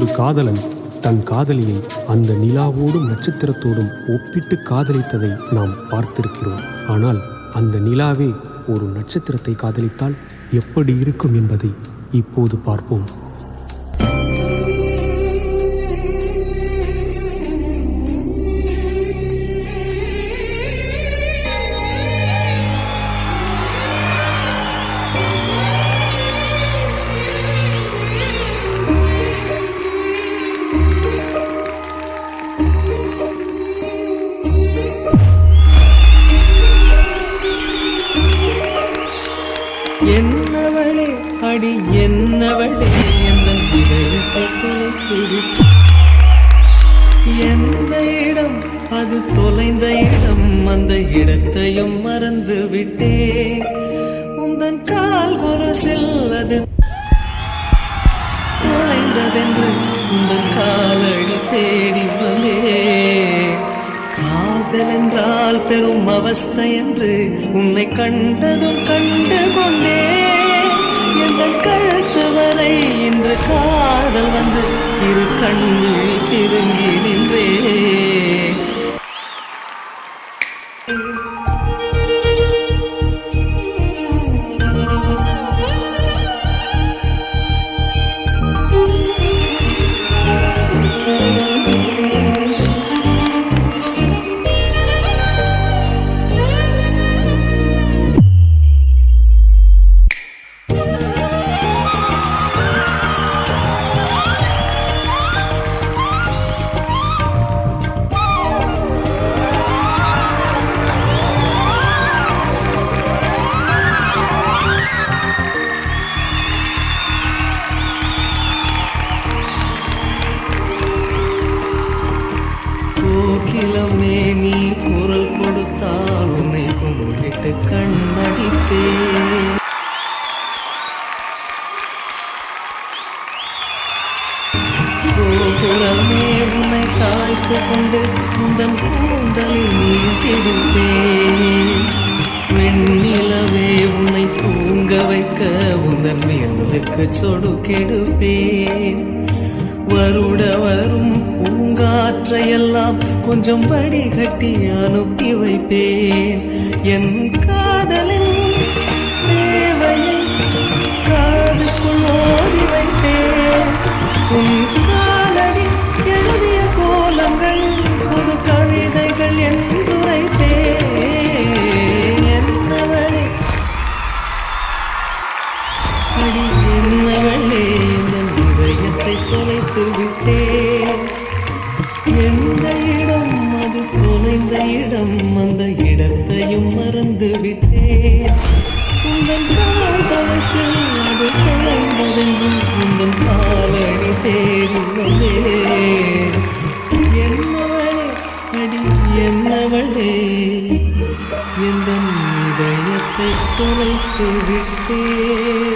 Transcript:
ஒரு காதலன் தன் காதலியை அந்த நிலாவோடும் நட்சத்திரத்தோடும் ஒப்பிட்டு காதலித்ததை நாம் பார்த்திருக்கிறோம். ஆனால் அந்த நிலாவே ஒரு நட்சத்திரத்தை காதலித்தால் எப்படி இருக்கும் என்பதை இப்போது பார்ப்போம். என்னவளே அடி என்னவளே எந்தன் இதயத்தை தொலைத்துவிட்டு எந்த இடம் அது தொலைந்த இடம் அந்த இடத்தையும் மறந்து விட்டேன். உந்தன் கால் கொலுசில் அது தொலைந்ததென்று உந்தன் காலடி தேடி வந்தேன். காதல் என்றால் பெரும் அவஸ்தை என்று உன்னை கண்டதும் கண்டு கொண்டே எங்கள் கழுத்து வரை இன்று காதல் வந்து இரு கண்ணில் திருங்கி நின்றே. கோகிலமே நீ குரல் கொடுத்தால் உன்னை கும்பிட்டு கண்ணடித்தேன். கோகுலமே உன்னை சாய்த்து கொண்டு உந்தன் கூந்தலில் நீ பிடித்தேன். வெண்ணிலவே உன்னை தூங்க வைக்க உந்தன் விரலுக்கு சொடுக்கெடுப்பேன். வருட வரும் பூங்காற்றையெல்லாம் கொஞ்சம் வடிகட்டி அனுப்பி வைப்பேன். என் காதலின் தேவையை காதுக்குள் ஓடி வைப்பேன். உன் காலடி எழுதிய கோலங்கள் புது கவிதைகள் என்றுரைப்பேன். என்னவளே அடி என்னவளே இதயத்தை தொலைத்து விட்டேன். எந்த இடம் அது தொலைந்த இடம் அந்த இடத்தையும் மறந்து விட்டேன். உங்கள் காதலில் அது தொலைந்ததென்றும் உங்கள் காலடி தேடி வந்தேன். என்னவளே அடி என்னவளே எந்த இதயத்தை தொலைத்து விட்டேன்.